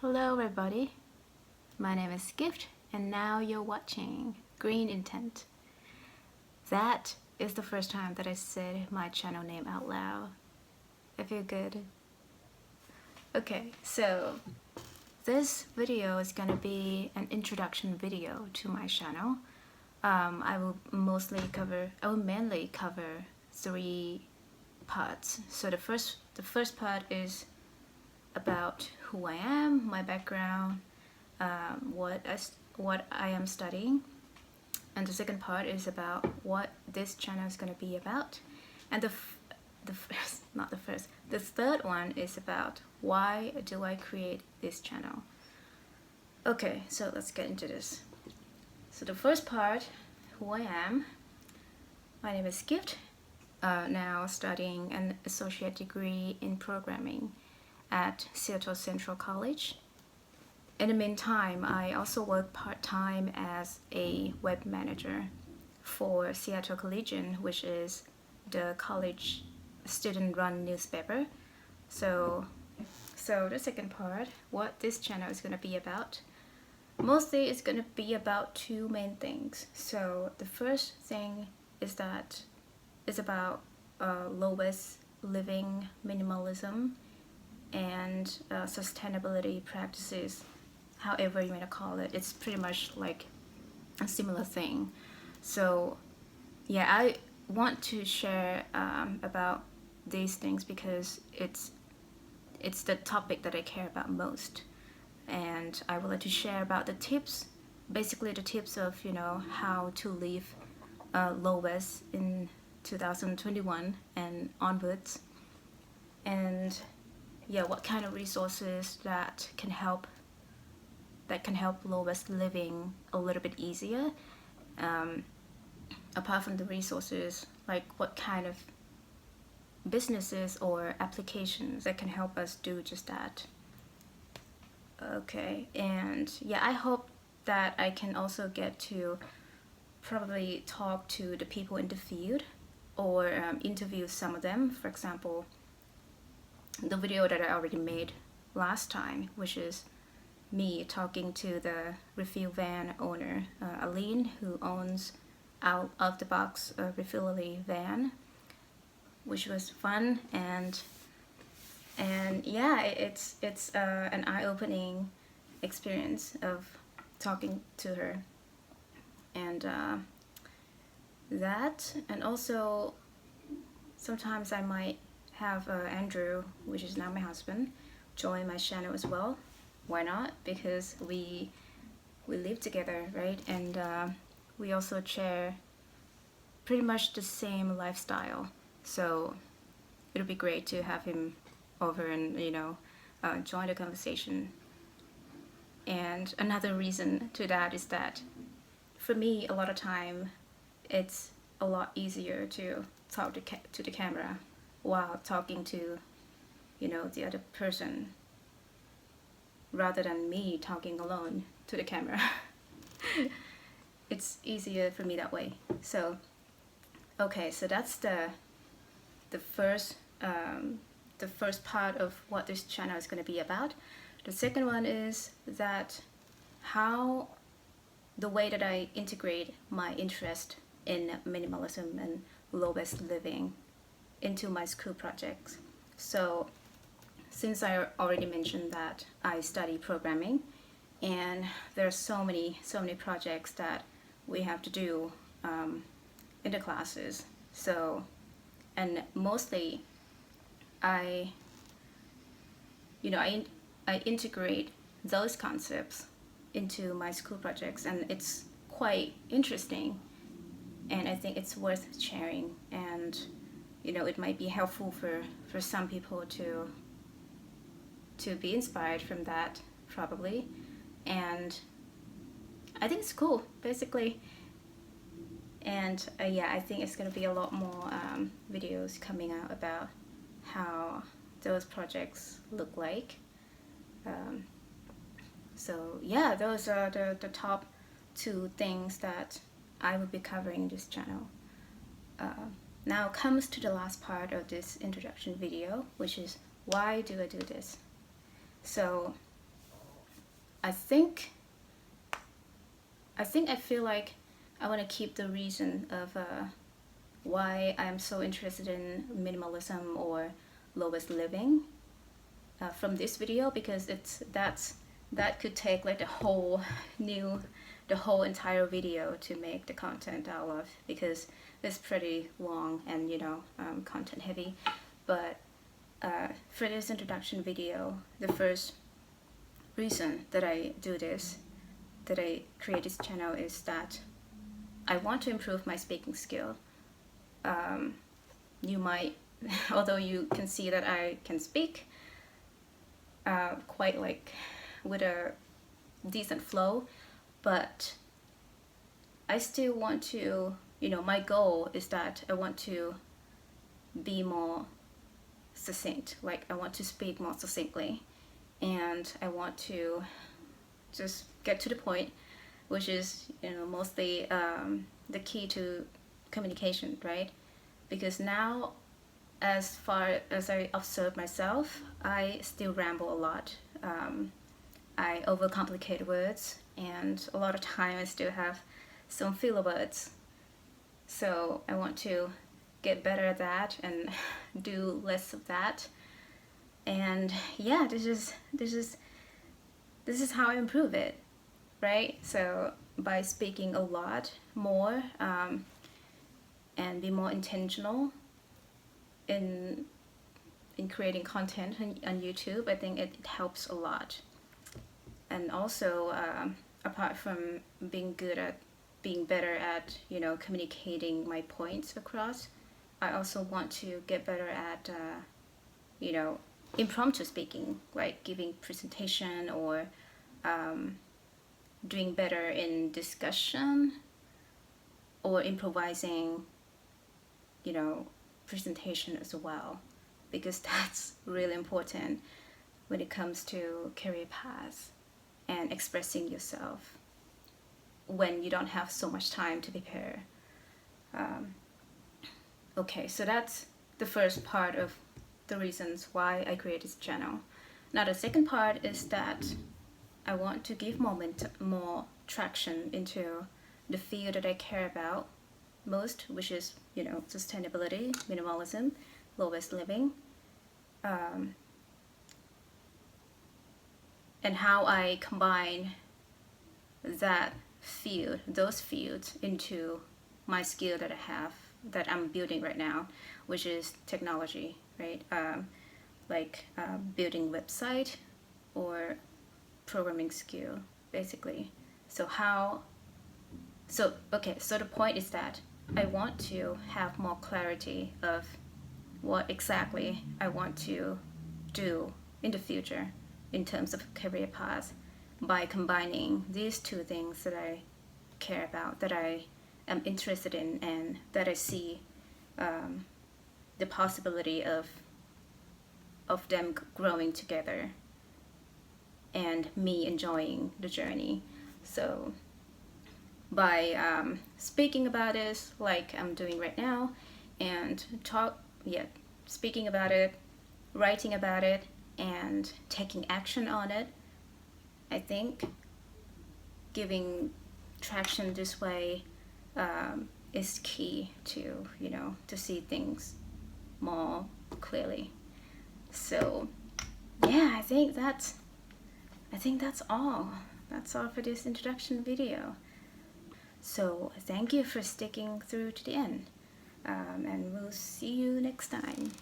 Hello everybody, my name is Gift and now you're watching Green Intent. That is the first time that I said my channel name out loud. I feel good. Okay, so this video is gonna be an introduction video to my channel. I will mainly cover three parts. So the first part is about who I am, my background, what I am studying, and the second part is about what this channel is going to be about, and the third one is about why do I create this channel. Okay, so let's get into this. So the first part, who I am. My name is Gift, now studying an associate degree in programming at Seattle Central College. In the meantime, I also work part-time as a web manager for Seattle Collegian, which is the college student-run newspaper. So the second part, what this channel is going to be about. Mostly it's going to be about two main things. So the first thing is that it's about low-waste living, minimalism, and sustainability practices, however you want to call it. It's pretty much like a similar thing. So yeah, I want to share about these things because it's the topic that I care about most, and I would like to share about the tips, basically the tips of how to live low waste in 2021 and onwards, and yeah, what kind of resources that can help low waste living a little bit easier. Apart from the resources, like what kind of businesses or applications that can help us do just that. Okay, and yeah, I hope that I can also get to probably talk to the people in the field or interview some of them. For example, the video that I already made last time, which is me talking to the refill van owner, Aline, who owns Out of the Box Refillly van, which was fun, and yeah, it's an eye-opening experience of talking to her, and that, and also sometimes I might have Andrew, which is now my husband, join my channel as well. Why not? Because we live together, right? And we also share pretty much the same lifestyle. So it'll be great to have him over and join the conversation. And another reason to that is that for me, a lot of time, it's a lot easier to talk to the camera while talking to the other person, rather than me talking alone to the camera. It's easier for me that way. So okay, so that's the first part of what this channel is going to be about. The second one is that how the way that I integrate my interest in minimalism and low waste living into my school projects. So since I already mentioned that I study programming, and there are so many projects that we have to do in the classes. So, and mostly I integrate those concepts into my school projects, and it's quite interesting, and I think it's worth sharing, and it might be helpful for some people to be inspired from that, probably. And I think it's cool, basically. And yeah, I think it's going to be a lot more videos coming out about how those projects look like. So yeah, those are the top two things that I will be covering in this channel. Now comes to the last part of this introduction video, which is why do I do this? So I think I feel like I want to keep the reason of why I'm so interested in minimalism or lowest living from this video, because that could take like the whole entire video to make the content out of, because it's pretty long and content heavy. But for this introduction video, the first reason that I do this, that I create this channel, is that I want to improve my speaking skill. You might, although you can see that I can speak quite like with a decent flow, but I still want to, my goal is that I want to be more succinct. Like, I want to speak more succinctly, and I want to just get to the point, which is mostly the key to communication, right? Because now, as far as I observe myself, I still ramble a lot. I overcomplicate words, and a lot of time I still have some filler words. So I want to get better at that and do less of that. And yeah, this is how I improve it, right? So by speaking a lot more and be more intentional in creating content on YouTube, I think it helps a lot. And also, apart from being better at communicating my points across, I also want to get better at impromptu speaking, like giving presentation, or doing better in discussion, or improvising presentation as well, because that's really important when it comes to career paths and expressing yourself when you don't have so much time to prepare. Okay, so that's the first part of the reasons why I created this channel. Now the second part is that I want to give more traction into the field that I care about most, which is sustainability, minimalism, lowest living, and how I combine those fields into my skill that I have, that I'm building right now, which is technology, right? Building website or programming skill, basically. So the point is that I want to have more clarity of what exactly I want to do in the future in terms of career paths, by combining these two things that I care about, that I am interested in, and that I see the possibility of them growing together and me enjoying the journey. So by speaking about this like I'm doing right now, and speaking about it, writing about it, and taking action on it, I think giving traction this way is key to to see things more clearly. So yeah, I think that's all. That's all for this introduction video. So thank you for sticking through to the end, and we'll see you next time.